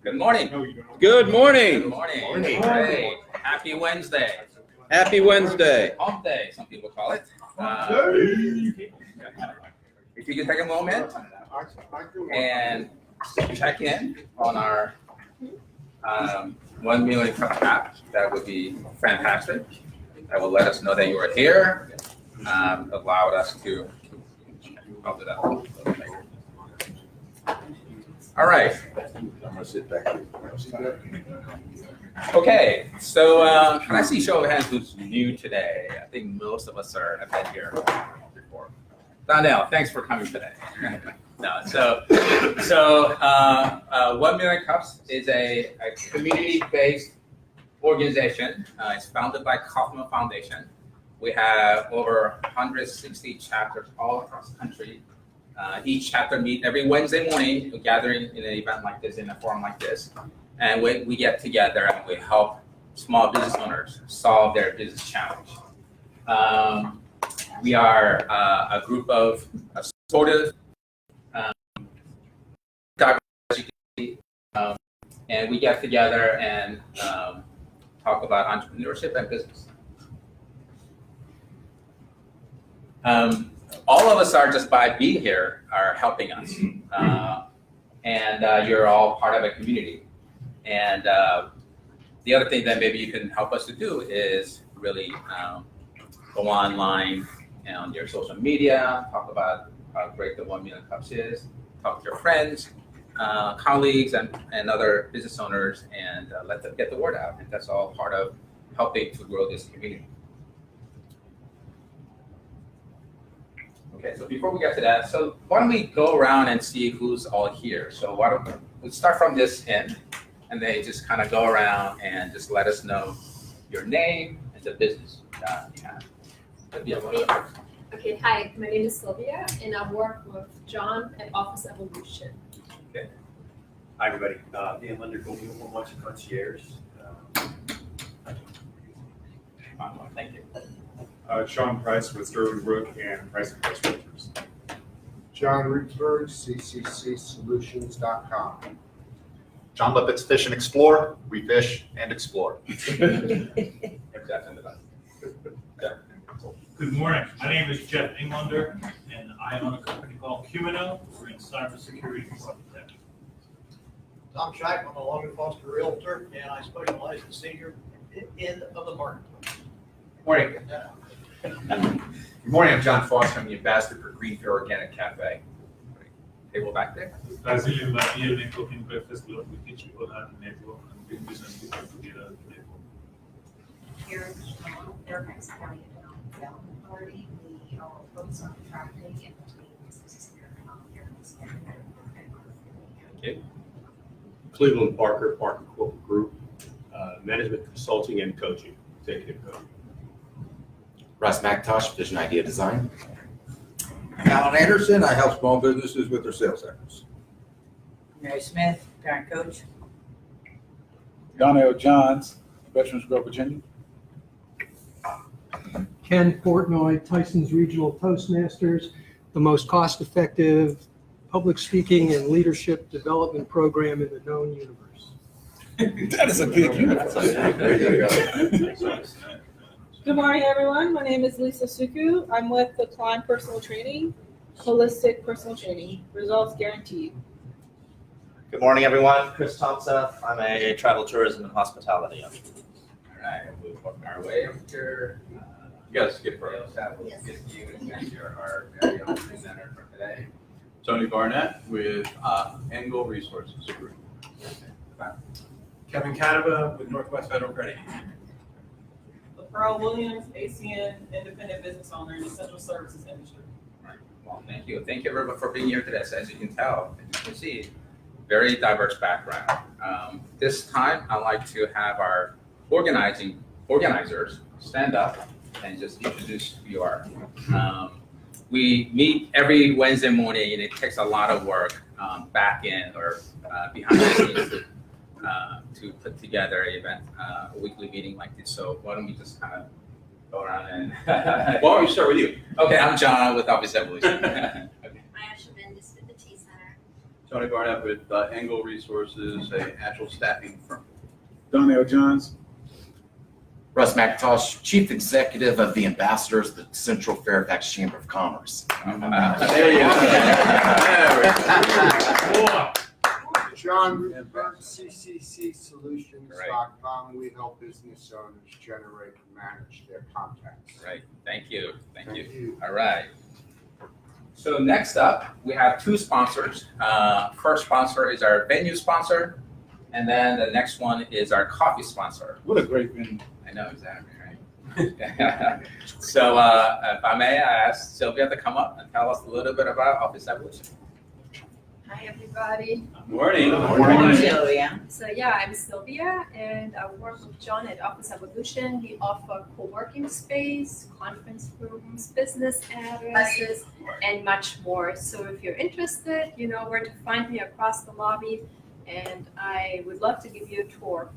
Good morning. Good morning. Good morning. Great. Happy Wednesday. Happy Wednesday. Hump day, some people call it. If you could take a moment and check in on our 1 million cup app, that would be fantastic. That will let us know that you are here. Allowed us to. I'll do that. All right. I'm gonna sit back here. Okay, so can I see show of hands who's new today? I think most of us have been here before. Donnell, thanks for coming today. No, so 1 Million Cups is a community-based organization. It's founded by Kaufman Foundation. We have over 160 chapters all across the country. Each chapter meet every Wednesday morning, gathering in an event like this, in a forum like this. And we get together and we help small business owners solve their business challenge. We are a group of supportive, diversity, and we get together and talk about entrepreneurship and business. All of us are just by being here are helping us, and you're all part of a community. And the other thing that maybe you can help us to do is really go online and on your social media, talk about how great the 1 Million Cups is, talk to your friends, colleagues, and other business owners, and let them get the word out. And that's all part of helping to grow this community. Okay, so before we get to that, so why don't we go around and see who's all here? So why don't we start from this end, and then just kind of go around and just let us know your name and the business you have. Okay, hi, my name is Sylvia, and I work with John at Office Evolution. Okay. Hi, everybody. Dan Linder, Goldie Home Lunch and Concierge. Thank you. Sean Price with Sterling Brook and Price and Price Realtors. John Rietzberg, cccsolutions.com. John Lippitz, Fish and Explore. We fish and explore. Good morning. My name is Jeff Englander, and I own a company called Cumino. We're in cybersecurity and protection. Tom Scheich, I'm a Logan Foster Realtor, and I specialize in senior end of the marketplace. Morning. Good morning, I'm John Foster. I'm the ambassador for Greenfield Organic Cafe. Table back there. Brazilian by evening cooking breakfast club. We teach people how to network and bring business people together to network. Here in Fairfax County Economic Development Authority, we are focused on attracting and retaining businesses here in this area. Okay. Cleveland Parker, Parker Corporate Group, management consulting and coaching, executive coaching. Russ McIntosh, Vision Idea Design. Alan Anderson, I help small businesses with their sales efforts. Mary Smith, parent coach. Donnell Johns, Veterans Grove, Virginia. Ken Portnoy, Tyson's Regional Toastmasters, the most cost-effective public speaking and leadership development program in the known universe. That is a big universe. Good morning, everyone. My name is Lisa Suku. I'm with the Klein Personal Training, Holistic Personal Training, results guaranteed. Good morning, everyone. Chris Thompson. I'm a travel tourism and hospitality entrepreneur. All right, we'll work our way up here. You guys skip for us. We'll get you and our very own presenter for today. Tony Barnett with Angle Resources Group. Kevin Canova with Northwest Federal Credit Union. Pearl Williams, ACN, independent business owner in the essential services industry. Right. Well, thank you. Thank you, everyone, for being here today. So as you can tell, as you can see, very diverse background. This time, I'd like to have our organizers stand up and just introduce who you are. We meet every Wednesday morning, and it takes a lot of work back in or behind the scenes to put together an event, a weekly meeting like this. So why don't we just kind of go around and Why don't we start with you? Okay, I'm John with Office Evolution. Okay. Mayosha with the T.E.A. Tony Barnett with Engel Resources, a natural staffing firm. Donnell Johns. Russ McIntosh, Chief Executive of the Ambassadors, the Central Fairfax Chamber of Commerce. There you go. John Rutenberg, CCCSolutions.com. We help business owners generate and manage their contacts. Right, thank you. All right. So next up, we have two sponsors. First sponsor is our venue sponsor, and then the next one is our coffee sponsor. What a great venue. I know, exactly, right? So if I may, I ask Sylvia to come up and tell us a little bit about Office Evolution. Hi, everybody. Morning. Sylvia. So yeah, I'm Sylvia, and I work with John at Office Evolution. We offer co-working space, conference rooms, business addresses, and much more. So if you're interested, you know where to find me across the lobby, and I would love to give you a tour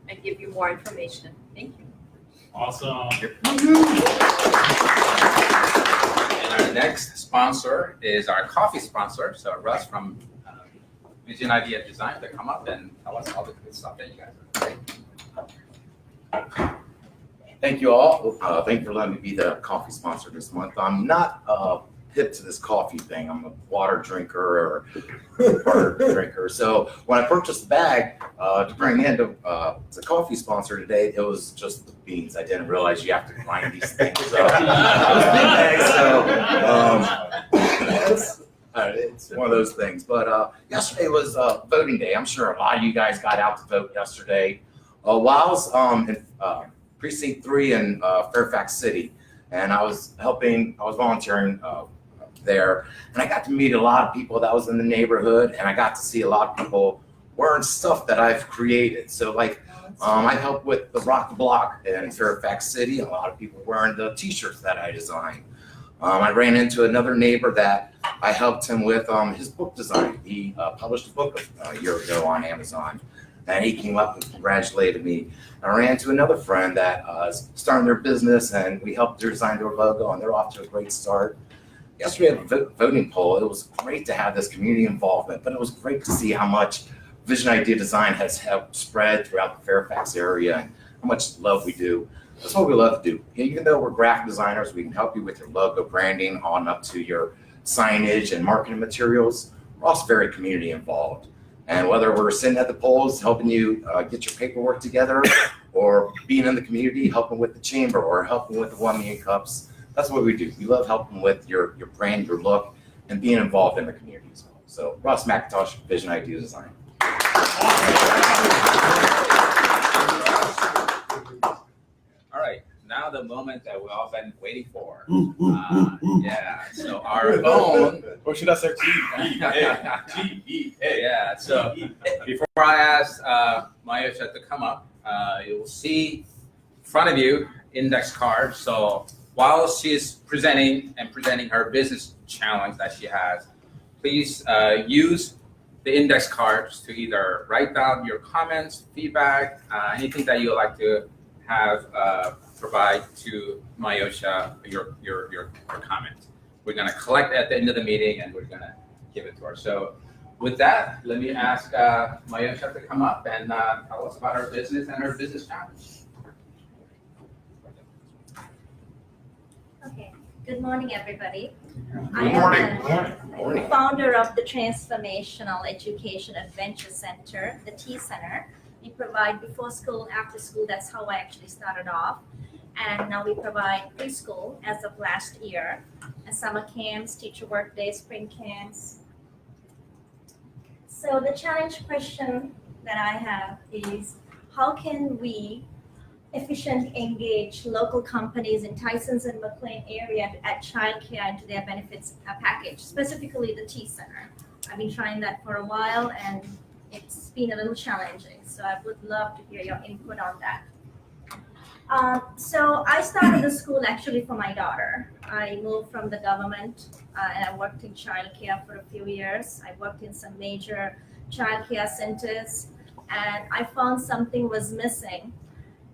and give you more information. Thank you. Awesome. And our next sponsor is our coffee sponsor. So Russ from Vision Idea Design to come up and tell us all the good stuff that you guys are doing. Thank you all. Thank you for letting me be the coffee sponsor this month. I'm not hip to this coffee thing. I'm a water drinker or water drinker. So when I purchased the bag to bring in to the coffee sponsor today, it was just the beans. I didn't realize you have to grind these things. So it was big bag, so it's one of those things. But yesterday was voting day. I'm sure a lot of you guys got out to vote yesterday. While I was in Precinct 3 in Fairfax City, and I was volunteering there, and I got to meet a lot of people that was in the neighborhood, and I got to see a lot of people wearing stuff that I've created. So like, I helped with the Rock the Block in Fairfax City, and a lot of people wearing the t-shirts that I designed. I ran into another neighbor that I helped him with his book design. He published a book a year ago on Amazon, and he came up and congratulated me. I ran into another friend that is starting their business, and we helped design their logo, and they're off to a great start. Yesterday at the voting poll, it was great to have this community involvement, but it was great to see how much Vision Idea Design has helped spread throughout the Fairfax area and how much love we do. That's what we love to do. Even though we're graphic designers, we can help you with your logo branding on up to your signage and marketing materials. We're also very community involved. And whether we're sitting at the polls, helping you get your paperwork together, or being in the community, helping with the chamber, or helping with the 1Million cups, that's what we do. We love helping with your brand, your look, and being involved in the community as well. So Russ McIntosh, Vision Idea Design. All right, now the moment that we've all been waiting for. Yeah, so our own. Or should I say T.E.A.? T.E.A. Yeah, so before I ask Mayosha to come up, you will see in front of you index cards. So while she's presenting her business challenge that she has, please use the index cards to either write down your comments, feedback, anything that you would like to have provide to Mayosha your comments. We're going to collect at the end of the meeting, and we're going to give it to her. So with that, let me ask Mayosha to come up and tell us about her business and her business challenge. Okay, good morning, everybody. Good morning. I'm the founder of the Transformational Education Adventure Center, the T Center. We provide before school, after school. That's how I actually started off. And now we provide preschool as of last year, and summer camps, teacher work days, spring camps. So the challenge question that I have is, how can we efficiently engage local companies in Tysons and McLean area at childcare into their benefits package, specifically the T Center? I've been trying that for a while, and it's been a little challenging. So I would love to hear your input on that. So I started the school actually for my daughter. I moved from the government and I worked in childcare for a few years. I worked in some major childcare centers, and I found something was missing.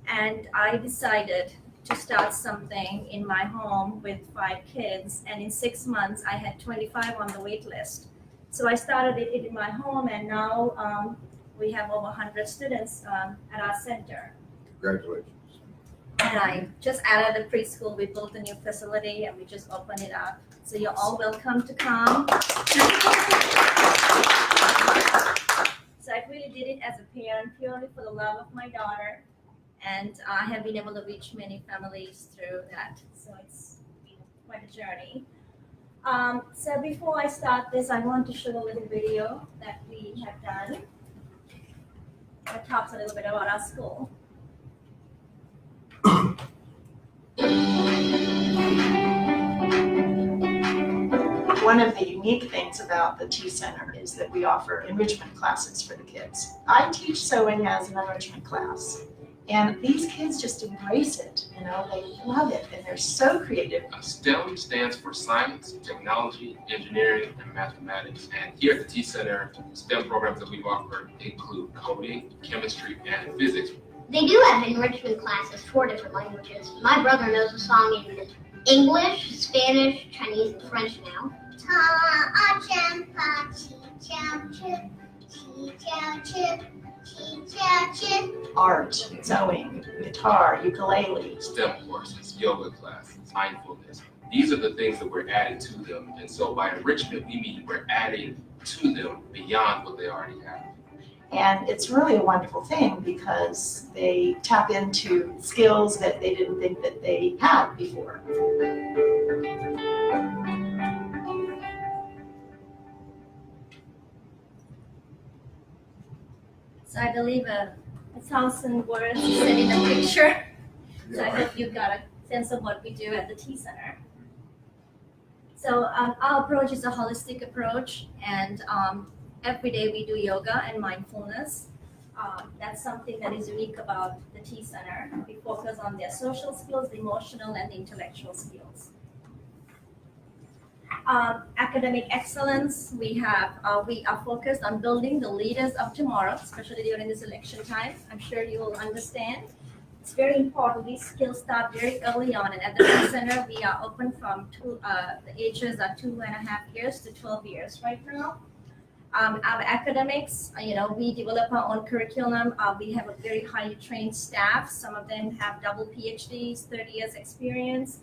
And I decided to start something in my home with 5 kids. And in 6 months, I had 25 on the wait list. So I started it in my home, and now we have over 100 students at our center. Congratulations. And I just added a preschool. We built a new facility and we just opened it up. So you're all welcome to come. So I really did it as a parent purely for the love of my daughter. And I have been able to reach many families through that. So it's been quite a journey. So before I start this, I want to show a little video that we have done that talks a little bit about our school. One of the unique things about the T Center is that we offer enrichment classes for the kids. I teach sewing as an enrichment class, and these kids just embrace it. You know, they love it, and they're so creative. STEM stands for science, technology, engineering, and mathematics. And here at the T Center, STEM programs that we offer include coding, chemistry, and physics. They do have enrichment classes, 4 different languages. My brother knows a song in English, Spanish, Chinese, and French now. Art, sewing, guitar, ukulele. STEM courses, yoga classes, mindfulness. These are the things that we're adding to them. And so by enrichment, we mean we're adding to them beyond what they already have. And it's really a wonderful thing because they tap into skills that they didn't think that they had before. So I believe 1,000 words is said in a picture. So I hope you got a sense of what we do at the T Center. So our approach is a holistic approach, and every day we do yoga and mindfulness. That's something that is unique about the T Center. We focus on their social skills, the emotional, and the intellectual skills. Academic excellence, we are focused on building the leaders of tomorrow, especially during this election time. I'm sure you will understand. It's very important. These skills start very early on, and at the T Center, we are open from the ages are 2.5 years to 12 years right now. Our academics, we develop our own curriculum. We have a very highly trained staff. Some of them have double PhDs, 30 years experience.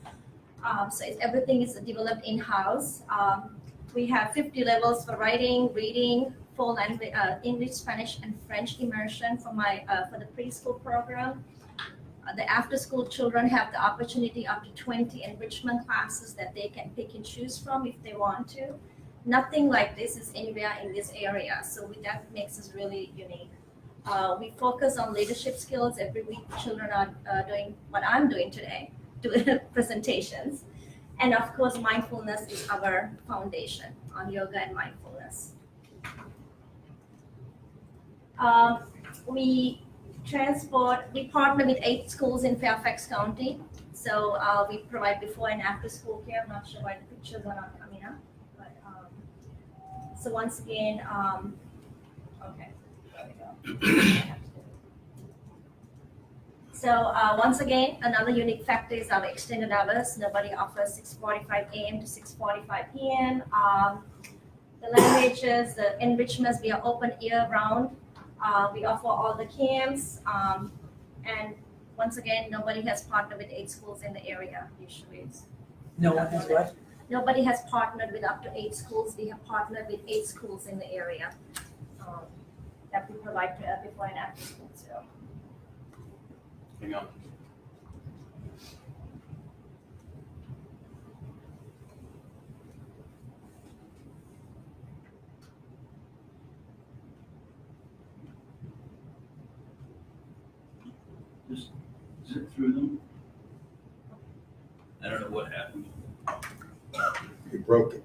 So everything is developed in-house. We have 50 levels for writing, reading, full language, English, Spanish, and French immersion for the preschool program. The after-school children have the opportunity up to 20 enrichment classes that they can pick and choose from if they want to. Nothing like this is anywhere in this area, so that makes us really unique. We focus on leadership skills. Every week, children are doing what I'm doing today, doing presentations. And of course, mindfulness is our foundation on yoga and mindfulness. We partner with 8 schools in Fairfax County. So we provide before and after school care. I'm not sure why the pictures are not coming up. So once again, okay, there we go. So once again, another unique factor is our extended hours. Nobody offers 6:45 a.m. to 6:45 p.m. The languages, the enrichments, we are open year-round. We offer all the camps. And once again, nobody has partnered with 8 schools in the area usually. No one has what? Nobody has partnered with up to 8 schools. We have partnered with 8 schools in the area that we provide before and after school. So. Hang on. Just zip through them. I don't know what happened. You broke it.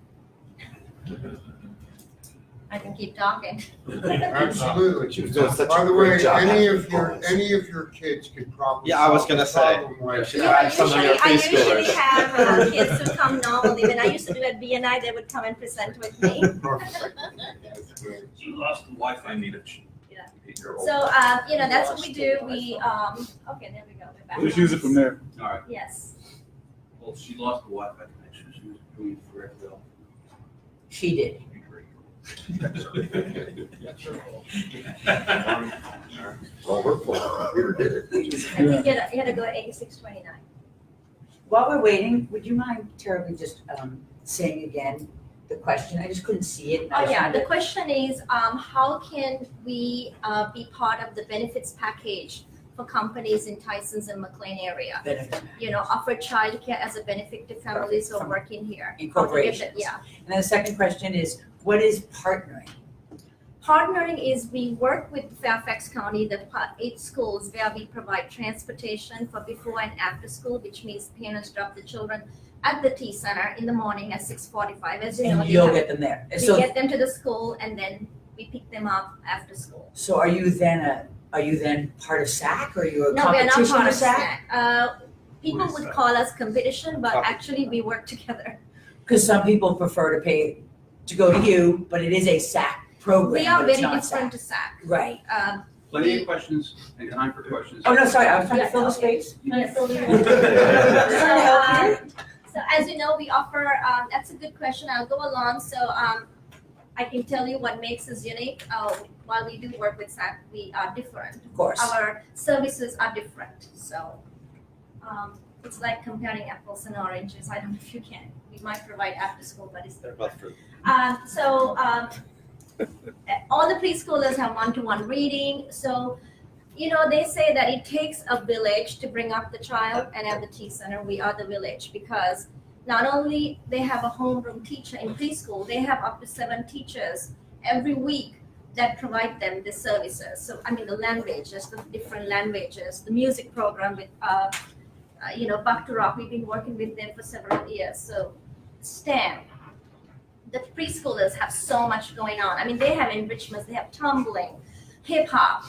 I can keep talking. Absolutely. She was doing such By a the great way, job. any of your kids could probably. Yeah, I was gonna say. Right. should add some of your I usually preschoolers. have kids who come normally. When I used to do at BNI, they would come and present with me. Perfect. That's good. You lost the Wi-Fi meter. Yeah. So, that's what we do. We, okay, there we go. We're back. Just use it from there. All right. Yes. Well, she lost the Wi-Fi connection. She was doing correctly. She did. Well, we're full. Computer did it. And you had to go at 8629. While we're waiting, would you mind terribly just saying again the question? I just couldn't see it. Oh yeah, the question is, how can we be part of the benefits package for companies in Tysons and McLean area? Benefit. You know, offer childcare as a benefit to families who are working here. Incorporations. Yeah. And then the second question is, what is partnering? Partnering is we work with Fairfax County, the 8 schools where we provide transportation for before and after school, which means parents drop the children at the T Center in the morning at 6:45. As you know, And you'll get them there. we So, get them to the school and then we pick them up after school. so are you then part of SAC or are you a No, we're not competition part with of SAC? SAC. People would call us competition, but actually we work together. Because some people prefer to pay to go to you, but it is a SAC program. We are but it's very not different to SAC. Right. Plenty of questions and time for questions. Oh, no, sorry, I was trying to fill the space. So as you know, we offer, that's a good question, I'll go along. So I can tell you what makes us unique. While we do work with SAC, we are different. Of course. Our services are different. So it's like comparing apples and oranges. I don't know if you can. We might provide after school, but it's They're both fruit. all the preschoolers have one-to-one reading. So, you know, they say that it takes a village to bring up the child, and at the T Center, we are the village because not only they have a homeroom teacher in preschool, they have up to 7 teachers every week that provide them the services. So, I mean, the languages, the different languages, the music program with, Buck to Rock, we've been working with them for several years. So, STEM. The preschoolers have so much going on. I mean, they have enrichments, they have tumbling, hip hop,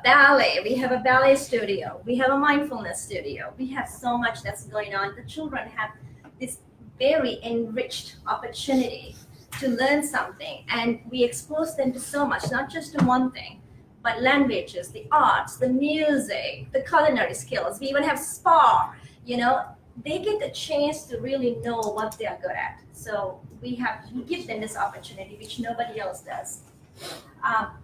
ballet. We have a ballet studio. We have a mindfulness studio. We have so much that's going on. The children have this very enriched opportunity to learn something, and we expose them to so much, not just to one thing, but languages, the arts, the music, the culinary skills. We even have spa. They get the chance to really know what they are good at. So we give them this opportunity, which nobody else does.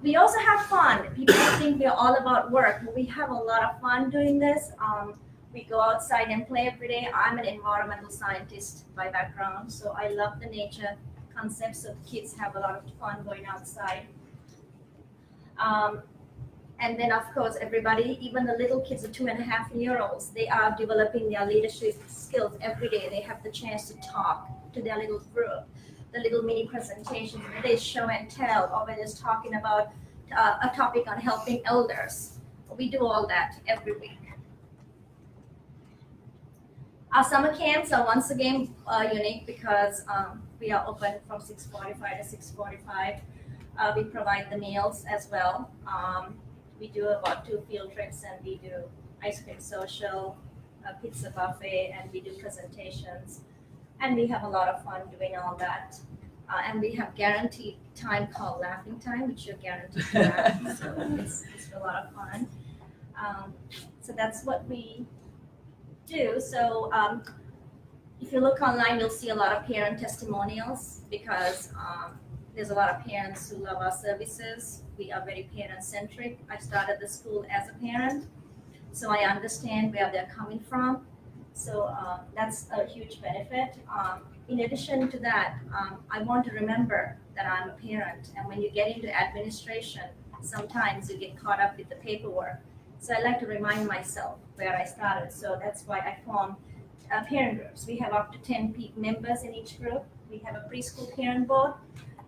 We also have fun. People think we're all about work, but we have a lot of fun doing this. We go outside and play every day. I'm an environmental scientist by background, so I love the nature concepts. So the kids have a lot of fun going outside. And then, of course, everybody, even the little kids, the 2.5-year-olds, they are developing their leadership skills every day. They have the chance to talk to their little group, the little mini presentations, where they show and tell, or when they're talking about a topic on helping elders. We do all that every week. Our summer camps are once again unique because we are open from 6:45 to 6:45. We provide the meals as well. We do about 2 field trips, and we do ice cream social, a pizza buffet, and we do presentations. And we have a lot of fun doing all that. And we have guaranteed time called laughing time, which you're guaranteed to laugh. So it's a lot of fun. So that's what we do. So if you look online, you'll see a lot of parent testimonials because there's a lot of parents who love our services. We are very parent-centric. I started the school as a parent, so I understand where they're coming from. So that's a huge benefit. In addition to that, I want to remember that I'm a parent, and when you get into administration, sometimes you get caught up with the paperwork. So I like to remind myself where I started. So that's why I formed parent groups. We have up to 10 members in each group. We have a preschool parent board,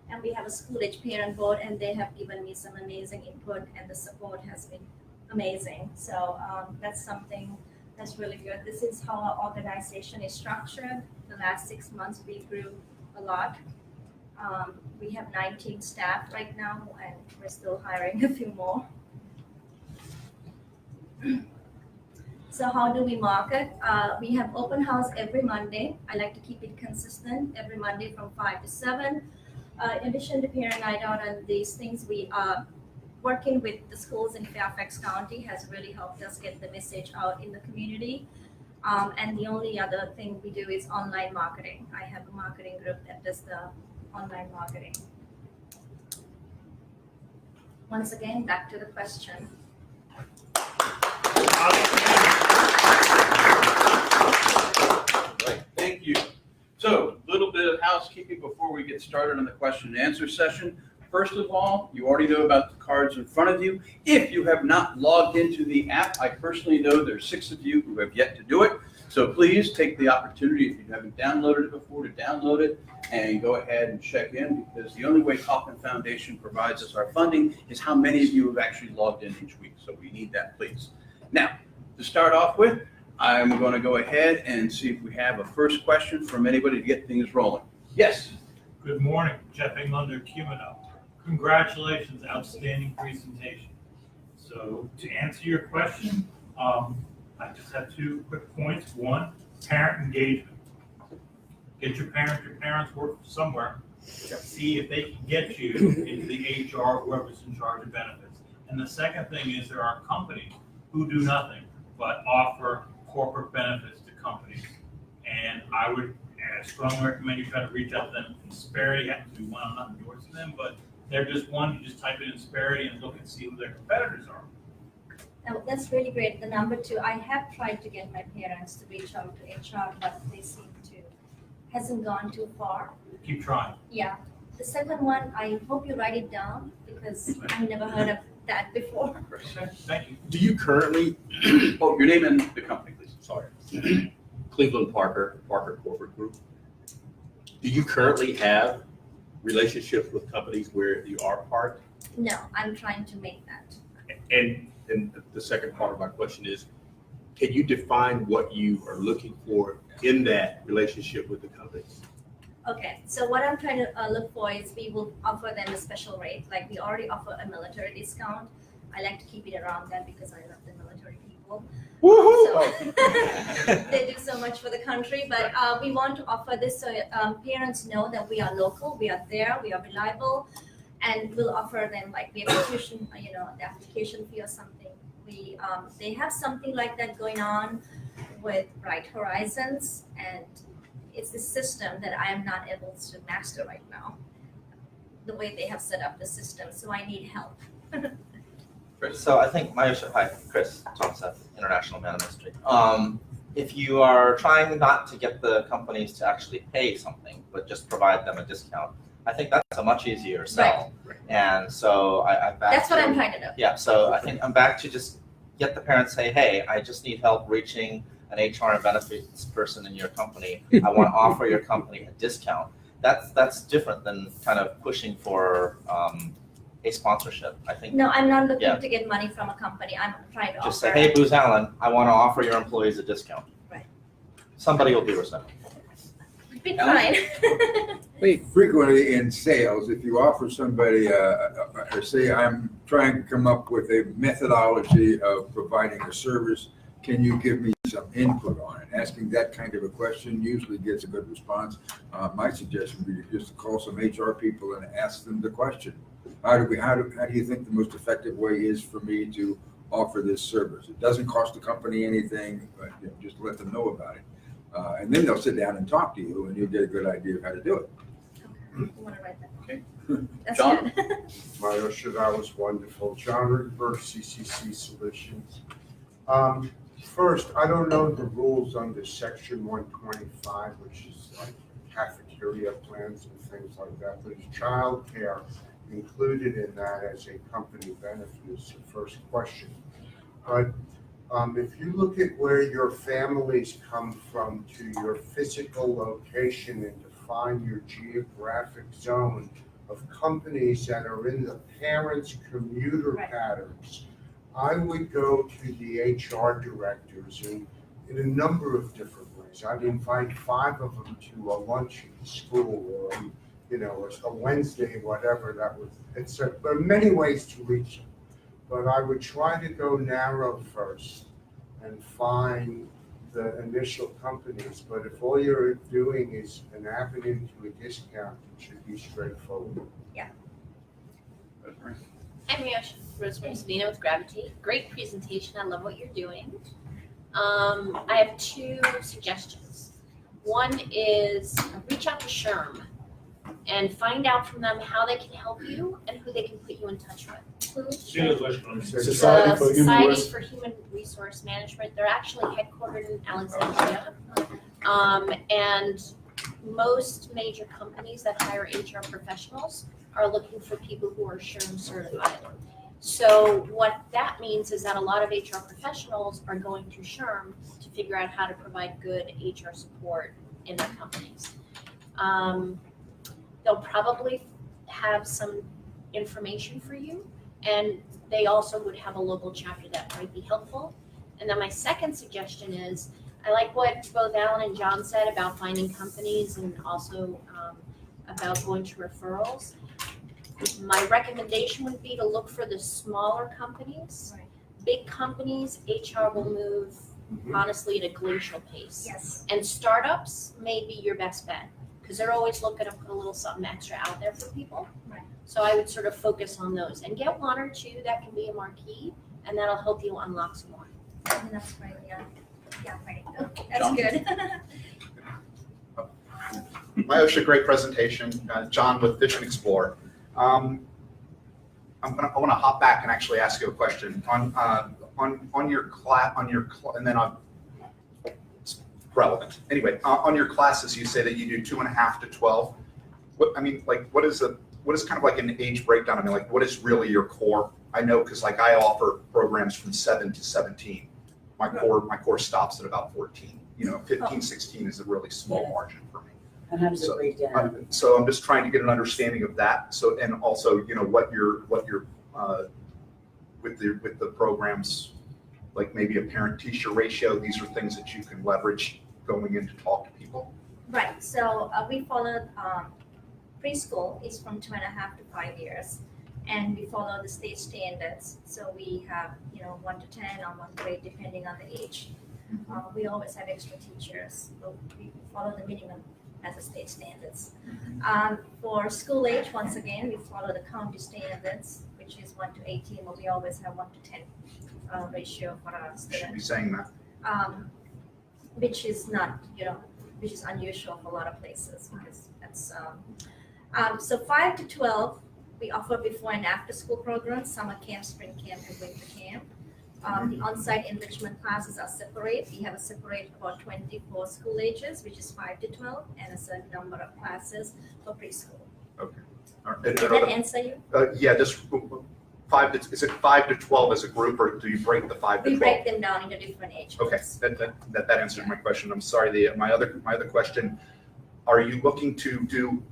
and we have a school-age parent board, and they have given me some amazing input, and the support has been amazing. So that's something that's really good. This is how our organization is structured. The last 6 months, we grew a lot. We have 19 staff right now, and we're still hiring a few more. So how do we market? We have open house every Monday. I like to keep it consistent every Monday from 5 to 7. In addition to parent night out and these things, we are working with the schools in Fairfax County has really helped us get the message out in the community. And the only other thing we do is online marketing. I have a marketing group that does the online marketing. Once again, back to the question. Right, thank you. So, a little bit of housekeeping before we get started on the question and answer session. First of all, you already know about the cards in front of you. If you have not logged into the app, I personally know there's 6 of you who have yet to do it. So please take the opportunity, if you haven't downloaded it before, to download it and go ahead and check in, because the only way Kauffman Foundation provides us our funding is how many of you have actually logged in each week. So we need that, please. Now, to start off with, I'm going to go ahead and see if we have a first question from anybody to get things rolling. Yes. Good morning, Jeff Englander, Cumino. Congratulations, outstanding presentation. So to answer your question, I just have 2 quick points. One, parent engagement. Get your parents work somewhere. See if they can get you into the HR, whoever's in charge of benefits. And the second thing is there are companies who do nothing but offer corporate benefits to companies. And I would strongly recommend you try to reach out to them. Insperity happens to be one. I'm not endorsing them, but they're just one. You just type it in Insperity and look and see who their competitors are. Oh, that's really great. The number 2, I have tried to get my parents to reach out to HR, but they seem to hasn't gone too far. Keep trying. Yeah. The second one, I hope you write it down because I've never heard of that before. Thank you. Do you currently, Oh, your name and the company, please. sorry, Cleveland Parker Corporate Group. Do you currently have relationships with companies where you are part? No, I'm trying to make that. And the second part of my question is, can you define what you are looking for in that relationship with the company? Okay, so what I'm trying to look for is we will offer them a special rate. Like we already offer a military discount. I like to keep it around that because I love the military people. So they do so much for the country, but we want to offer this so parents know that we are local, we are there, we are reliable, and we'll offer them like we have a tuition, the application fee or something. We they have something like that going on with Bright Horizons, and it's the system that I am not able to master right now. The way they have set up the system, so I need help. So I think Mayosha, hi, Chris Thompson, International Man of Mystery. If you are trying not to get the companies to actually pay something, but just provide them a discount, I think that's a much easier sell. Right. And so I'm back That's what I'm trying to do. Yeah, so I think I'm back to just get the parents say, hey, I just need help reaching an HR and benefits person in your company. I want to offer your company a discount. That's different than kind of pushing for a sponsorship. I think. No, I'm not looking to get money from a company. I'm trying to just offer. Say, hey, Booz Allen, I want to offer your employees a discount. Right. Somebody will be receptive. Be fine. Frequently in sales, if you offer somebody, say I'm trying to come up with a methodology of providing a service, can you give me some input on it? Asking that kind of a question usually gets a good response. My suggestion would be just to call some HR people and ask them the question. How do you think the most effective way is for me to offer this service? It doesn't cost the company anything, but just let them know about it. And then they'll sit down and talk to you, and you'll get a good idea of how to do it. You want to write that? Okay. That's John? good. Mayosha, that was wonderful. John Rivers, CCC Solutions. First, I don't know the rules under Section 125, which is like cafeteria plans and things like that. But is childcare included in that as a company benefit is the first question. But if you look at where your families come from to your physical location and define your geographic zone of companies that are in the parents' commuter patterns, I would go to the HR directors in a number of different ways. I'd invite 5 of them to a lunch at school or a Wednesday, whatever that was. There are many ways to reach them, but I would try to go narrow first and find the initial companies. But if all you're doing is an avenue to a discount, it should be straightforward. Yeah. I'm Mayosha, Rosemary Savino with Gravitate. Great presentation. I love what you're doing. I have 2 suggestions. One is reach out to SHRM. and find out from them how they can help you and who they can put you in touch with. Society for Human Society Resources. for Human Resource Management. They're actually headquartered in Alexandria. And most major companies that hire HR professionals are looking for people who are SHRM certified. So what that means is that a lot of HR professionals are going to SHRM to figure out how to provide good HR support in their companies. They'll probably have some information for you, and they also would have a local chapter that might be helpful. And then my second suggestion is, I like what both Alan and John said about finding companies and also about going to referrals. My recommendation would be to look for the smaller companies. Right. Big companies, HR will move honestly at a glacial pace. Yes. And startups may be your best bet because they're always looking to put a little something extra out there for people. Right. So I would sort of focus on those and get one or two that can be a marquee, and that'll help you unlock some more. That's right, yeah. Yeah, right. That's John? good. Mayosha, great presentation. John with Vision Explorer. I want to hop back and actually ask you a question on your class, and then it's relevant. Anyway, on your classes, you say that you do 2.5 to 12. What is kind of like an age breakdown? I mean, like, what is really your core? I know because like I offer programs from 7 to 17. My core stops at about 14. 15, 16 is a really small margin for me. And how does it break down? So I'm just trying to get an understanding of that. So, and also, what your with the programs, like maybe a parent-teacher ratio. These are things that you can leverage going in to talk to people. Right, so we followed preschool is from 2.5 to 5 years, and we follow the state standards. So we have 1 to 10 or 1 grade depending on the age. We always have extra teachers, but we follow the minimum as the state standards. For school age, once again, we follow the county standards, which is 1 to 18, but we always have 1 to 10 ratio for our students. Should be saying that. Which is not, which is unusual for a lot of places because that's, so 5 to 12, we offer before and after school programs, summer camp, spring camp, and winter camp. The on-site enrichment classes are separate. We have a separate about 24 school ages, which is 5 to 12, and a certain number of classes for preschool. Okay. Did that answer you? Yeah, just 5 to, is it 5 to 12 as a group, or do you break the 5 to 12? We break them down into different age Okay, groups. that answers my question. I'm sorry. My other question: are you looking to do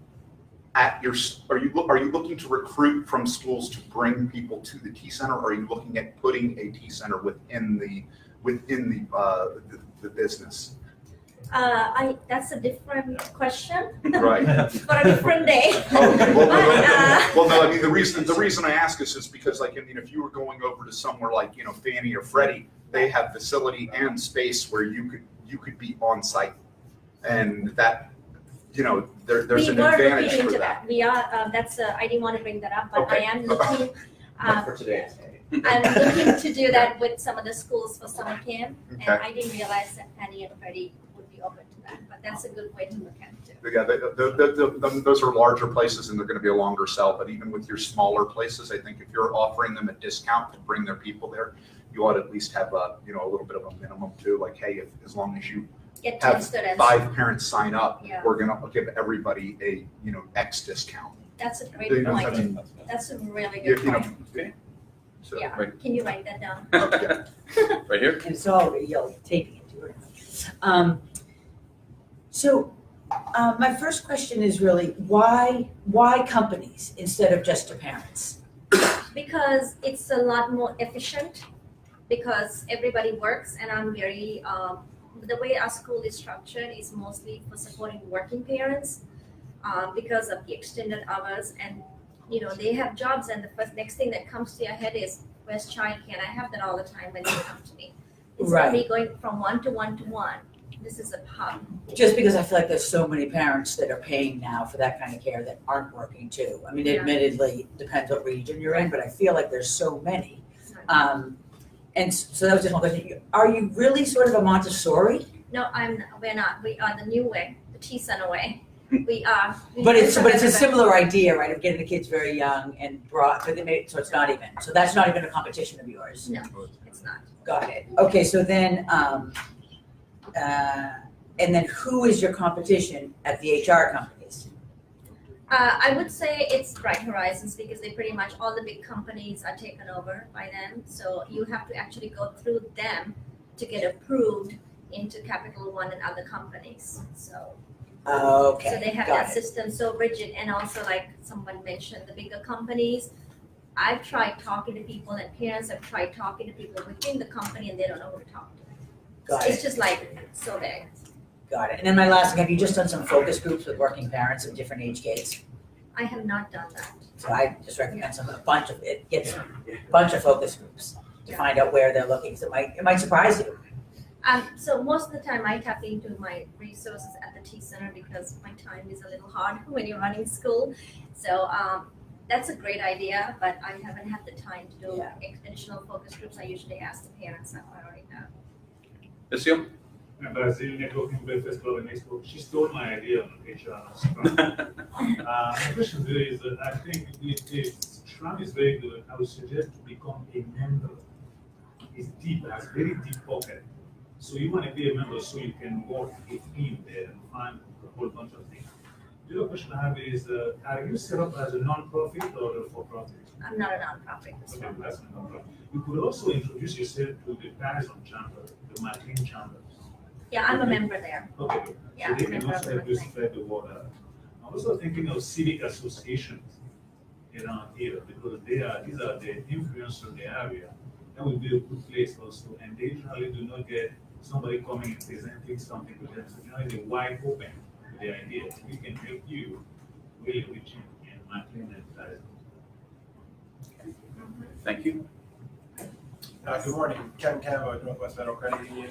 are you looking to recruit from schools to bring people to the T Center, or are you looking at putting a T Center within the business? That's a different question. Right. For a different day. Okay. Well, no. I mean, the reason I ask is because, like, I mean, if you were going over to somewhere like Fannie or Freddie, they have facility and space where you could be on site, and that there's an advantage for that. We are. That's. I didn't want to bring that up, but Okay. I am looking. For today. I'm looking to do that with some of the schools for summer camp, and Okay. I didn't realize that Fannie and Freddie would be open to that. But that's a good way to look at it too. Yeah, those are larger places and they're going to be a longer sell. But even with your smaller places, I think if you're offering them a discount to bring their people there, you ought to at least have a little bit of a minimum too. Like, hey, as long as you Get 10 have students. 5 parents sign up, Yeah. we're going to give everybody a X discount. That's a great You know, I point. mean, That's a really you good know, point. So, Yeah. right. Can you write that down? Right here? And it's already taping it to her. My first question is really why companies instead of just to parents? Because it's a lot more efficient, because everybody works, and I'm very, the way our school is structured is mostly for supporting working parents because of the extended hours, and they have jobs, and the next thing that comes to your head is, where's childcare? And I have that all the time when they come to me. Instead of me going from 1 to 1 to 1, this is a hub. Just because I feel like there's so many parents that are paying now for that kind of care that aren't working too. I mean, Yeah. admittedly, depends what region you're in, but I feel like there's so many. And so that was just one question. Are you really sort of a Montessori? No, we're not. We are the new way, the T Center way. We are. But it's a similar idea, right, of getting the kids very young and brought, but they made, so it's not even, so that's not even a competition of yours. No, it's not. Got it. Okay, so then, and then who is your competition at the HR companies? I would say it's Bright Horizons because they pretty much, all the big companies are taken over by them. So you have to actually go through them to get approved into Capital One and other companies. So Okay, so they have got that it. system so rigid, and also like someone mentioned, the bigger companies. I've tried talking to people, and parents have tried talking to people within the company, and they don't know who to talk to. Got So it. it's just like so big. Got it. And then my last thing, have you just done some focus groups with working parents of different age grades? I have not done that. So I just recommend a bunch of focus groups to find out where they're looking. So it might surprise you. So most of the time I tap into my resources at the T-Center because my time is a little hard when you're running school. So that's a great idea, but I haven't had the time to do additional focus groups. I usually ask the parents that I already know. Assume? Brazil Networking Breakfast Club and Expo, she stole my idea on HR. My question there is that I think if Trump is very good, I would suggest to become a member. It's deep, has very deep pocket. So you want to be a member so you can work with him there and find a whole bunch of things. The other question I have is, are you set up as a non-profit or a for-profit? I'm not a nonprofit. Okay, that's a non-profit. You could also introduce yourself to the Patterson Chamber, the Martin Chamber. Yeah, I'm a member there. Okay, good. Yeah, So they I'm a can member also of help you the spread the word out. I'm also thinking of civic associations around here because these are the influencers in the area. That would be a good place also, and they usually do not get somebody coming and presenting something to them. So it's wide open to the idea. We can help you really reach in Martin and Patterson. Thank you. Good morning, Ken Cavo, Northwest Federal Credit Union,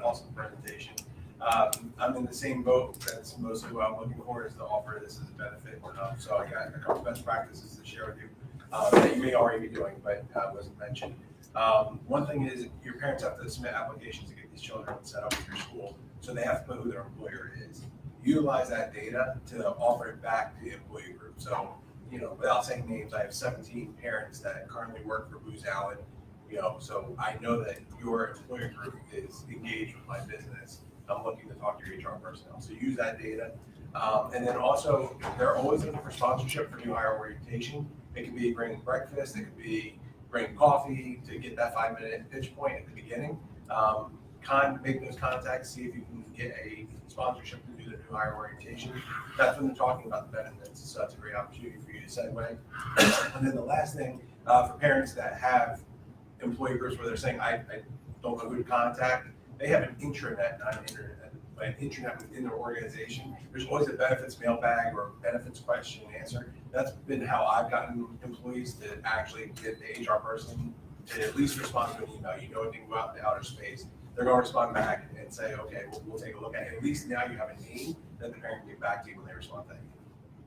awesome presentation. I'm in the same boat. That's mostly what I'm looking for is to offer this as a benefit. So I got a couple best practices to share with you that you may already be doing, but wasn't mentioned. One thing is your parents have to submit applications to get these children set up with your school, so they have to put who their employer is. Utilize that data to offer it back to the employee group. So, without saying names, I have 17 parents that currently work for Booz Allen. So I know that your employer group is engaged with my business. I'm looking to talk to your HR personnel. So use that data. And then also, they're always looking for sponsorship for new hire orientation. It could be bringing breakfast, it could be bringing coffee to get that 5-minute pitch point at the beginning. Make those contacts, see if you can get a sponsorship to do the new hire orientation. That's when they're talking about the benefits. So that's a great opportunity for you to segue. And then the last thing, for parents that have employee groups where they're saying, I don't know who to contact, they have an intranet, not an internet, but an intranet within their organization. There's always a benefits mailbag or benefits question and answer. That's been how I've gotten employees to actually get the HR person to at least respond to an email. It can go out into outer space. They're going to respond back and say, okay, we'll take a look at it. At least now you have a name that the parent can get back to you when they respond to you.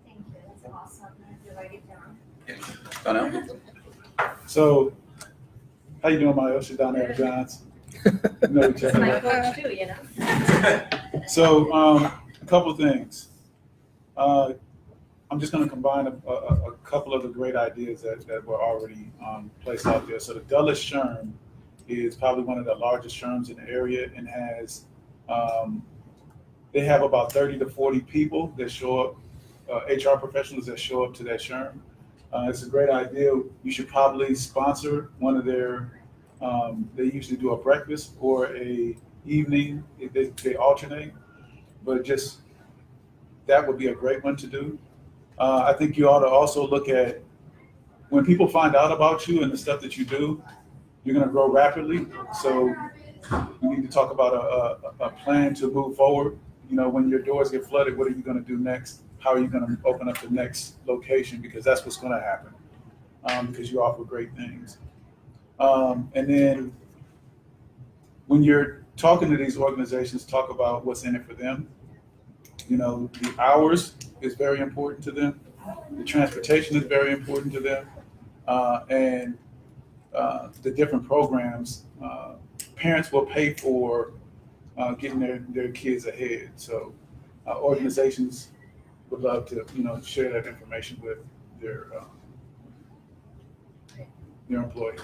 Thank you. That's awesome. I have to write it down. Donnell? So, how you doing, Mayosha, down there at Johns? Know each That's other. my coach too, So, a couple of things. I'm just going to combine a couple of the great ideas that were already placed out there. So the Dulles Sherm is probably one of the largest sherms in the area and has, they have about 30 to 40 people that show up, HR professionals that show up to that sherm. It's a great idea. You should probably sponsor one of their, they usually do a breakfast or a evening, they alternate, but just, that would be a great one to do. I think you ought to also look at, when people find out about you and the stuff that you do, you're gonna grow rapidly. So we need to talk about a plan to move forward. When your doors get flooded, what are you gonna do next? How are you gonna open up the next location? Because that's what's gonna happen, because you offer great things. And then when you're talking to these organizations, talk about what's in it for them. The hours is very important to them. The transportation is very important to them. And the different programs, parents will pay for getting their kids ahead. So organizations would love to, share that information with their employees.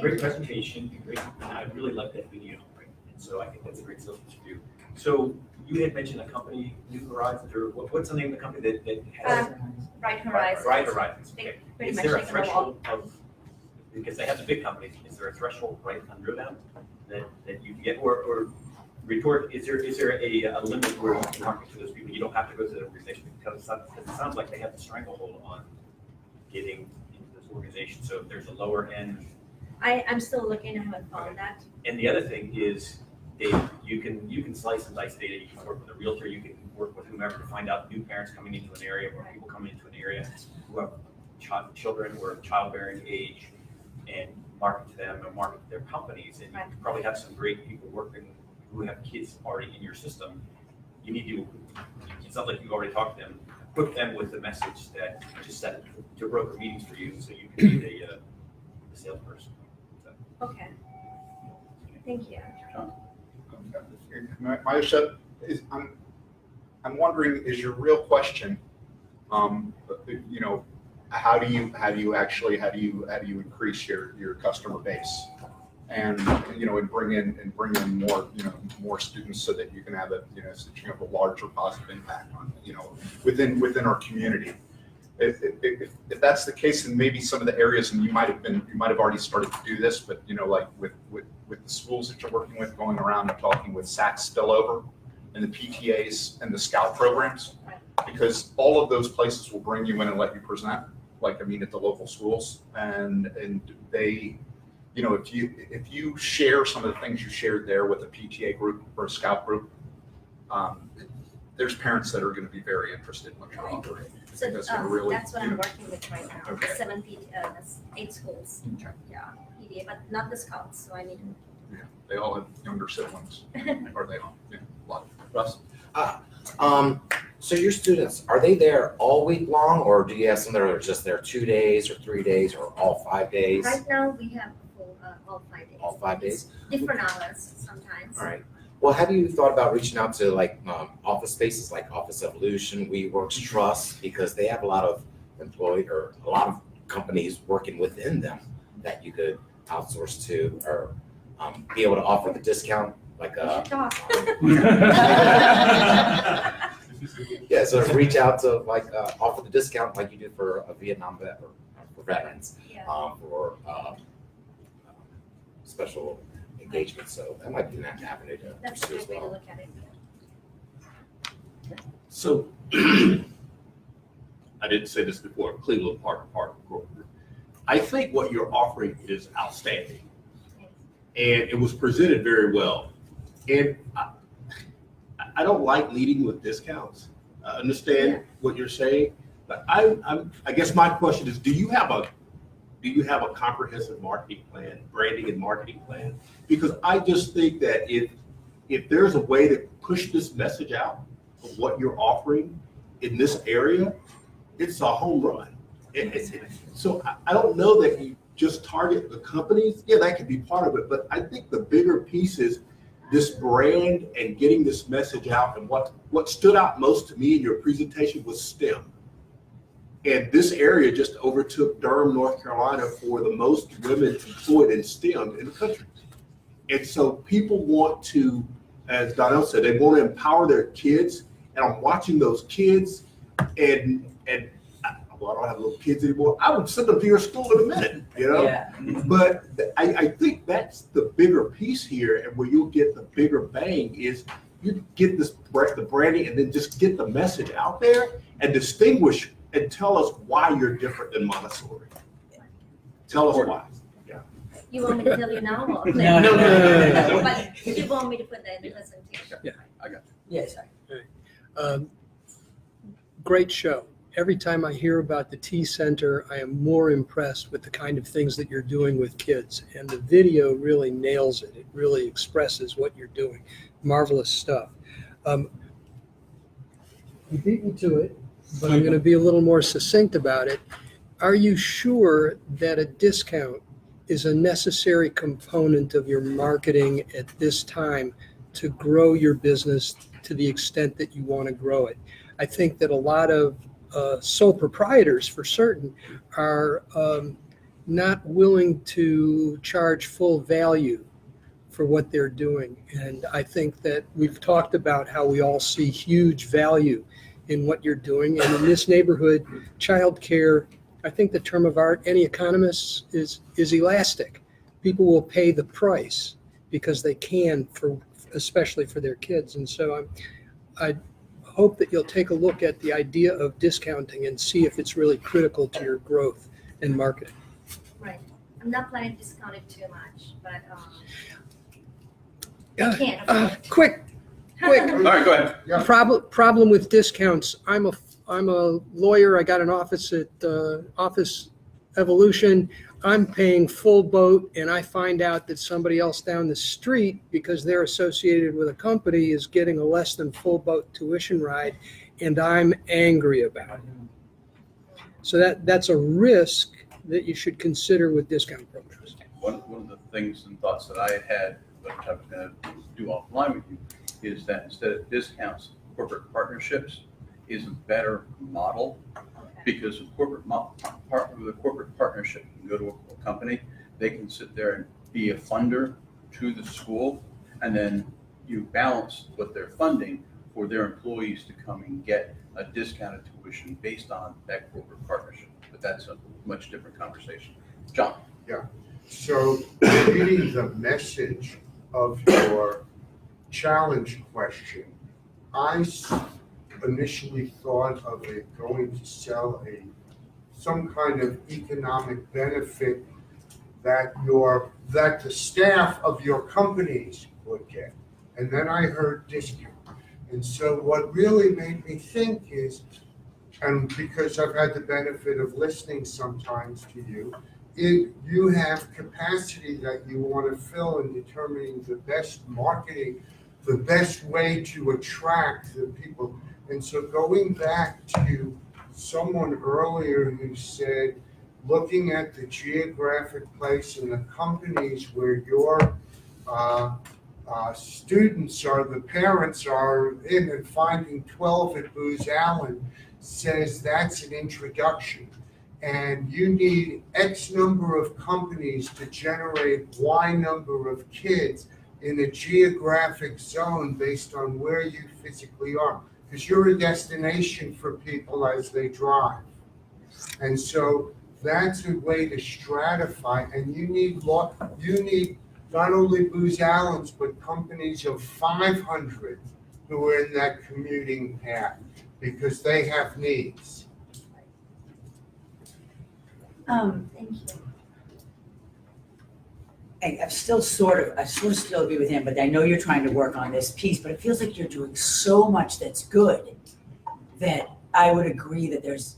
Great presentation, I really like that video, right? And so I think that's a great sales pitch to do. So you had mentioned a company, New Horizons, or what's the name of the company that has? Bright Horizons. Bright Horizons, They okay. pretty Is much there a take them all. threshold of, because they have the big companies, is there a threshold right under them that you can get, or retort, is there a limit where you can market to those people? You don't have to go to the organization because it sounds like they have the stranglehold on getting into this organization. So if there's a lower end. I'm still looking, I haven't found that. And the other thing is, Dave, you can slice and dice data. You can work with a realtor. You can work with whomever to find out new parents coming into an area or people coming into an area who have children who are of childbearing age, and market to them and market to their companies. And you probably have some great people working who have kids already in your system. You need to. It sounds like you've already talked to them. Equip them with the message that just set to broker meetings for you, so you can be the salesperson. Okay. Thank you. Mayosha, I'm wondering, is your real question, how do you increase your customer base, and and bring in more students so that you can have a larger positive impact on within our community. If that's the case, then maybe some of the areas, and you might have already started to do this, but like with the schools that you're working with, going around and talking with SAC spillover and the PTAs and the scout programs, because all of those places will bring you in and let you present, at the local schools, and they, if you share some of the things you shared there with a PTA group or a scout group, there's parents that are going to be very interested in what you're offering. So That's really, that's what I'm working with right now. Okay. 8 schools. Yeah, PDA, but not the scouts. So I need. yeah, they all have younger siblings, or they all, a lot. Russ? So your students, are they there all week long, or do you have some that are just there 2 days or 3 days or all 5 days? Right now, we have all 5 days. All 5 days? Different hours sometimes. All right. Well, have you thought about reaching out to office spaces like Office Evolution, WeWorks, Trust, because they have a lot of companies working within them that you could outsource to, or be able to offer the discount yeah, so reach out to offer the discount like you do for a Vietnam vet or for veterans, for special engagement. So that might be an avenue to That's a pursue as good way to well. look at it. So I didn't say this before, Cleveland Parker Group. I think what you're offering is outstanding. And it was presented very well. And I don't like leading with discounts. I understand what you're saying, but I guess my question is, do you have a comprehensive marketing plan, branding and marketing plan? Because I just think that if there's a way to push this message out of what you're offering in this area, it's a home run. So I don't know that you just target the companies. Yeah, that could be part of it, but I think the bigger piece is this brand and getting this message out. And what stood out most to me in your presentation was STEM. And this area just overtook Durham, North Carolina for the most women employed in STEM in the country. And so people want to, as Donnell said, they want to empower their kids. And I'm watching those kids, and well, I don't have little kids anymore. I would send them to your school in a minute, Yeah. But I think that's the bigger piece here, and where you'll get the bigger bang is you get the branding, and then just get the message out there and distinguish and tell us why you're different than Montessori. Tell us why. Yeah. You want me to tell you now? Or No. But you want me to put that in the presentation? Yeah, I got you. Yes. Great show. Every time I hear about the T Center, I am more impressed with the kind of things that you're doing with kids. And the video really nails it. It really expresses what you're doing. Marvelous stuff. You beat me to it, but I'm going to be a little more succinct about it. Are you sure that a discount is a necessary component of your marketing at this time to grow your business to the extent that you want to grow it. I think that a lot of sole proprietors, for certain, are not willing to charge full value for what they're doing. And I think that we've talked about how we all see huge value in what you're doing. And in this neighborhood, childcare, I think the term of art, any economist, is elastic. People will pay the price because they can, especially for their kids. And so I hope that you'll take a look at the idea of discounting and see if it's really critical to your growth and marketing. Right. I'm not planning to discount it too much, but Quick. All right, go ahead. Yeah. Problem with discounts. I'm a lawyer. I got an office at Office Evolution. I'm paying full boat, and I find out that somebody else down the street, because they're associated with a company, is getting a less than full boat tuition ride, and I'm angry about it. So that's a risk that you should consider with discount programs. One of the things and thoughts that I had, which I was going to do offline with you, is that instead of discounts, corporate partnerships is a better model, because with a corporate partnership, you can go to a company, they can sit there and be a funder to the school, and then you balance what they're funding for their employees to come and get a discounted tuition based on that corporate partnership. But that's a much different conversation. John? Yeah. So reading the message of your challenge question, I initially thought of it going to sell some kind of economic benefit that the staff of your companies would get. And then I heard discount. And so what really made me think is, and because I've had the benefit of listening sometimes to you, you have capacity that you want to fill in determining the best marketing, the best way to attract the people. And so going back to someone earlier who said, looking at the geographic place and the companies where your students are, the parents are in, and finding 12 at Booz Allen says that's an introduction. And you need X number of companies to generate Y number of kids in a geographic zone based on where you physically are. Because you're a destination for people as they drive. And so that's a way to stratify, and you need not only Booz Allen's, but companies of 500 who are in that commuting path, because they have needs. thank you. I still sort of still agree with him, but I know you're trying to work on this piece, but it feels like you're doing so much that's good that I would agree that there's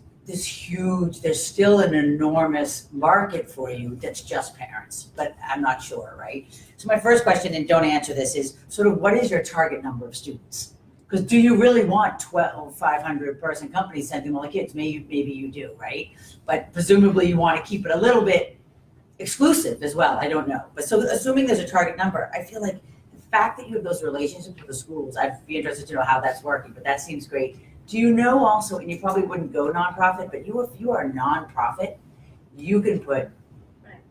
still an enormous market for you that's just parents, but I'm not sure, right? So my first question, and don't answer this, is sort of what is your target number of students? Because do you really want 12 500-person companies sending all the kids? Maybe you do, right? But presumably you want to keep it a little bit exclusive as well. I don't know. But so assuming there's a target number, I feel like the fact that you have those relationships with the schools, I'd be interested to know how that's working, but that seems great. Do you know also, and you probably wouldn't go nonprofit, but if you are nonprofit, you can put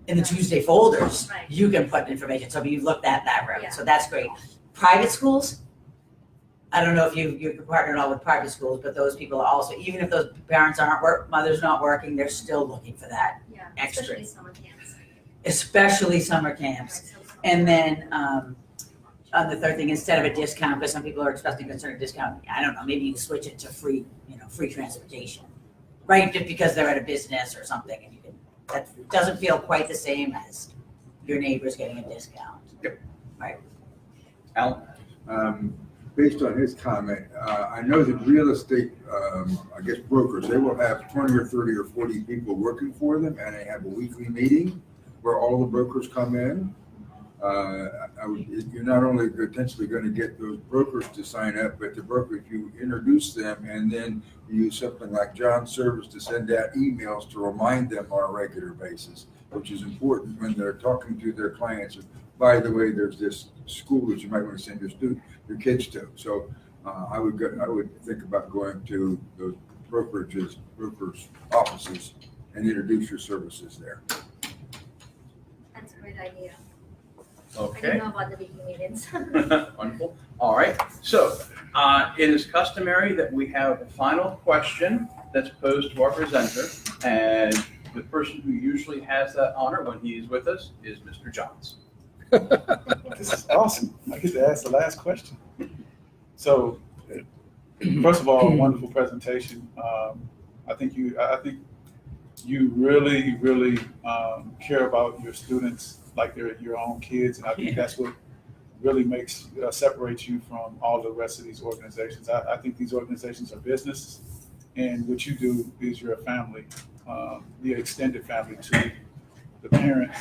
in the Tuesday folders, you can put information. So you've looked at that route. Yeah. So that's great. Private schools, I don't know if you're partnered at all with private schools, but those people are also, even if those parents mother's not working, they're still looking for that extra. Especially summer camps. Especially summer camps. And then on the third thing, instead of a discount, because some people are expecting a certain discount, I don't know, maybe you switch it to free transportation, right? Just because they're at a business or something, and that doesn't feel quite the same as your neighbors getting a discount. Yep. Right. Alan? Based on his comment, I know that real estate, I guess brokers, they will have 20 or 30 or 40 people working for them, and they have a weekly meeting where all the brokers come in. You're not only potentially going to get those brokers to sign up, but the broker, if you introduce them and then you use something like John's service to send out emails to remind them on a regular basis, which is important when they're talking to their clients. By the way, there's this school that you might want to send your kids to. So I would think about going to those brokers' offices and introduce your services there. That's a great idea. I Okay. didn't know about the big millions. Wonderful. All right. So it is customary that we have a final question that's posed to our presenter. And the person who usually has that honor when he is with us is Mr. Johns. This is awesome. I get to ask the last question. So, first of all, wonderful presentation. I think you really, really care about your students like they're your own kids, and I think that's what really separates you from all the rest of these organizations. I think these organizations are business, and what you do is you're a family, the extended family to the parents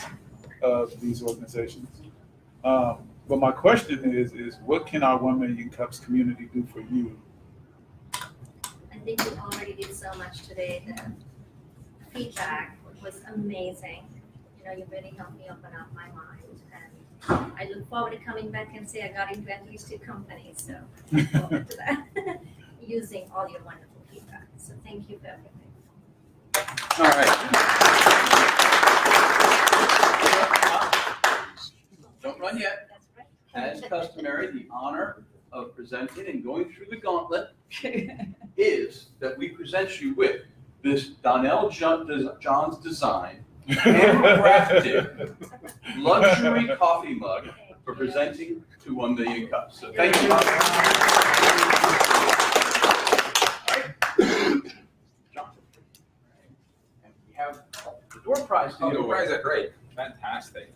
of these organizations. But my question is what can our 1 Million Cups community do for you? I think you already did so much today. The feedback was amazing. You know, you really helped me open up my mind. And I look forward to coming back and say I got into at least 2 companies. So I look forward to that. Using all your wonderful feedback. So thank you for everything. All right. Don't run yet. As customary, the honor of presenting and going through the gauntlet is that we present you with this Donnell Johns design, handcrafted luxury coffee mug for presenting to 1 Million Cups. So thank you. John. And we have the door prize to Oh, give the away. prize are great. Fantastic.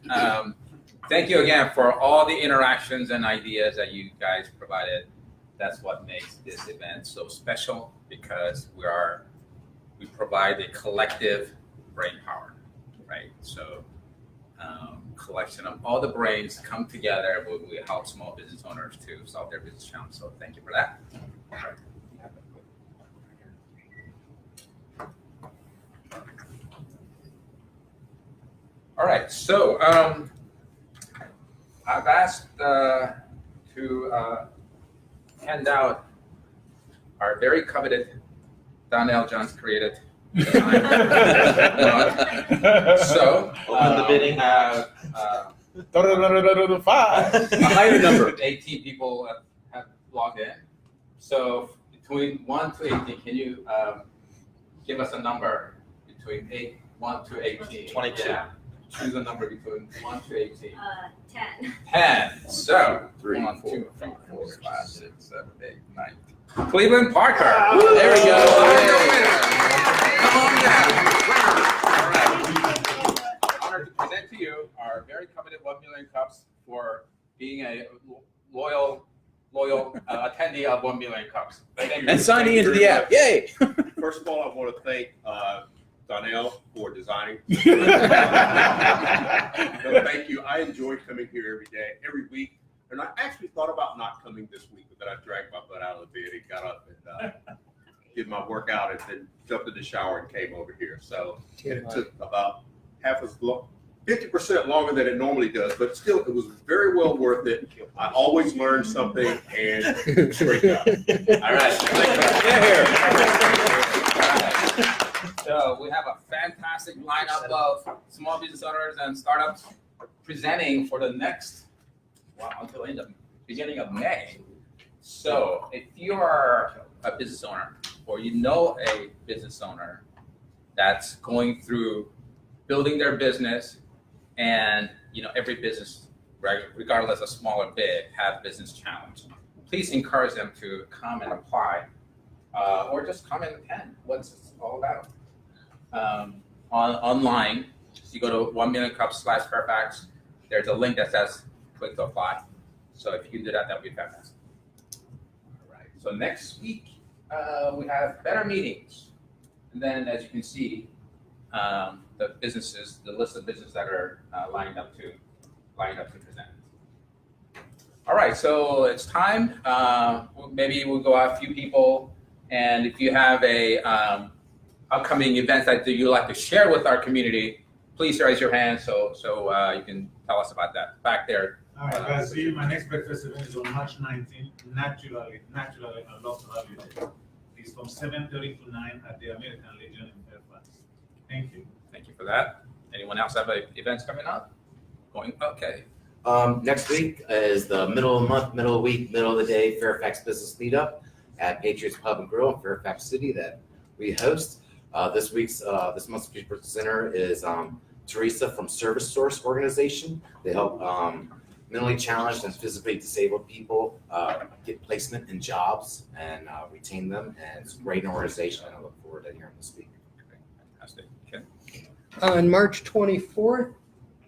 Thank you again for all the interactions and ideas that you guys provided. That's what makes this event so special because we provide a collective brain power, right? So collection of all the brains come together. We help small business owners to solve their business challenges. So thank you for that. All right, so I've asked to hand out our very coveted Donnell Johns created design. So Open the bidding. we have a higher number of 18 people have logged in. So between 1 to 18, can you give us a number between 1 to 18? 22. Yeah. Choose a number between 1 to 18. 10. 10. So 1, 2, 3, 4, 5, 6, 7, 8, 9. Cleveland Parker. There we go. Come on down. All right. Honored to present to you our very coveted 1 Million Cups for being a loyal attendee of 1 Million Cups. Thank you. And signing into the app. Yay! First of all, I want to thank Donnell for designing. No, thank you. I enjoy coming here every day, every week. And I actually thought about not coming this week, but then I dragged my butt out of the bed and got up and did my workout and then jumped in the shower and came over here. So it took about half as long, 50% longer than it normally does, but still it was very well worth it. I always learn something and great job. All right. So we have a fantastic lineup of small business owners and startups presenting for the next, until beginning of May. So if you are a business owner or you know a business owner that's going through building their business, and every business, regardless of small or big, have business challenge, please encourage them to come and apply, or just come and attend. What's it all about? Online, so you go to 1millioncups/Fairfax. There's a link that says click to apply. So if you can do that, that would be fantastic. All right. So next week we have better meetings, and then as you can see, the list of businesses that are lined up to present. All right, so it's time. Maybe we'll go out a few people, and if you have a upcoming event that you'd like to share with our community, please raise your hand so you can tell us about that. Back there, All right, guys, see you. My next breakfast event is on March 19th. Naturally, I'd love to have you there. It's from 7:30 to 9 at the American Legion in Fairfax. Thank you. Thank you for that. Anyone else have events coming up? Okay. Next week is the middle of the month, middle of the week, middle of the day Fairfax Business Meetup at Patriots Pub and Grill in Fairfax City that we host. This month's presenter is Teresa from Service Source Organization. They help mentally challenged and physically disabled people get placement in jobs and retain them. And it's a great organization. And I look forward to hearing them speak. Fantastic. Okay. On March 24th,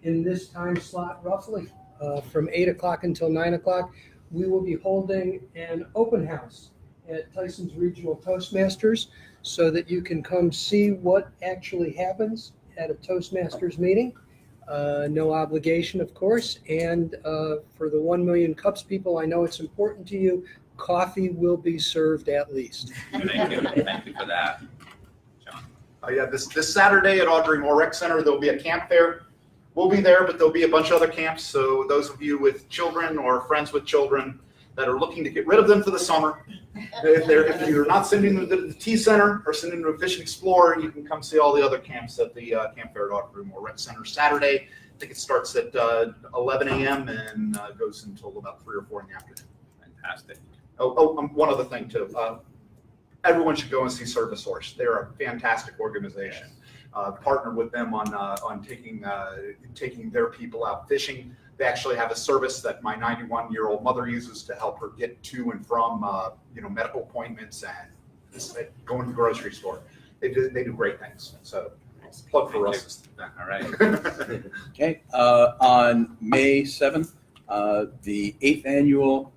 in this time slot roughly, from 8 o'clock until 9 o'clock, we will be holding an open house at Tyson's Regional Toastmasters so that you can come see what actually happens at a Toastmasters meeting. No obligation, of course. And for the 1 Million Cups people, I know it's important to you. Coffee will be served at least. Thank you for that. Yeah, this Saturday at Audrey Moore Rec Center, there'll be a camp there. We'll be there, but there'll be a bunch of other camps. So those of you with children or friends with children that are looking to get rid of them for the summer, if you're not sending them to the T Center or sending them to Fish and Explore, you can come see all the other camps at the Camp Fair at Audrey Moore Rec Center Saturday. I think it starts at 11 a.m. and goes until about 3 or 4 in the afternoon. Fantastic. One other thing too. Everyone should go and see Service Source. They're a fantastic organization. Partnered with them on taking their people out fishing. They actually have a service that my 91-year-old mother uses to help her get to and from medical appointments and going to the grocery store. They do great things. So plug for us. All right. Okay, on May 7th, the 8th annual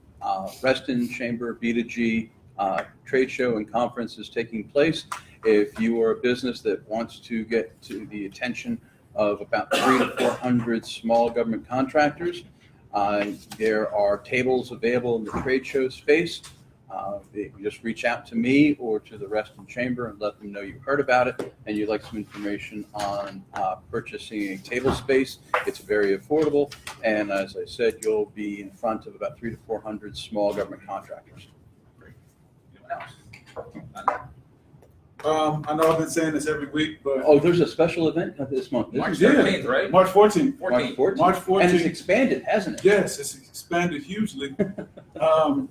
Reston Chamber B2G trade show and conference is taking place. If you are a business that wants to get to the attention of about 300 to 400 small government contractors, there are tables available in the trade show space. You just reach out to me or to the Reston Chamber and let them know you heard about it and you'd like some information on purchasing a table space. It's very affordable, and as I said, you'll be in front of about 300 to 400 small government contractors. I know I've been saying this every week, but There's a special event this month. March 13th, right? March 14th. March 14th. March 14th. And it's expanded, hasn't it? Yes, it's expanded hugely.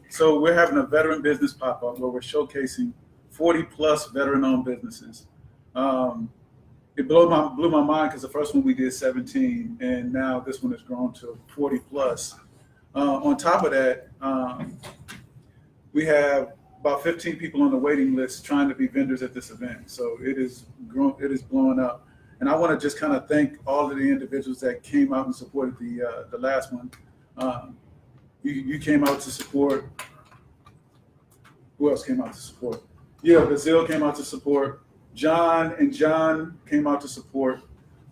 So we're having a veteran business pop-up where we're showcasing 40 plus veteran-owned businesses. It blew my mind because the first one we did 17, and now this one has grown to 40 plus. On top of that, we have about 15 people on the waiting list trying to be vendors at this event. So it is blowing up. And I want to just kind of thank all of the individuals that came out and supported the last one. You came out to support. Who else came out to support? Yeah, Brazil came out to support. John came out to support.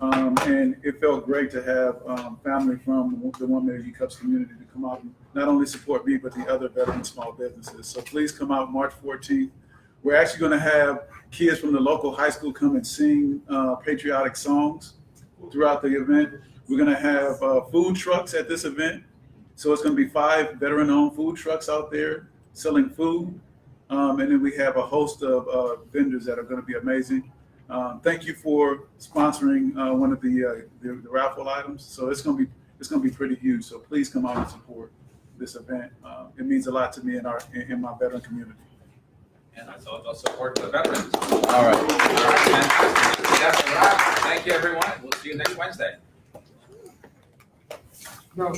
And it felt great to have family from the 1 Million Cups community to come out and not only support me, but the other veteran small businesses. So please come out March 14th. We're actually going to have kids from the local high school come and sing patriotic songs throughout the event. We're going to have food trucks at this event. So it's going to be 5 veteran-owned food trucks out there selling food. And then we have a host of vendors that are going to be amazing. Thank you for sponsoring one of the raffle items. So it's going to be pretty huge. So please come out and support this event. It means a lot to me in my veteran community. And that's all support the veterans. All right. That's a wrap. Thank you, everyone. We'll see you next Wednesday. No,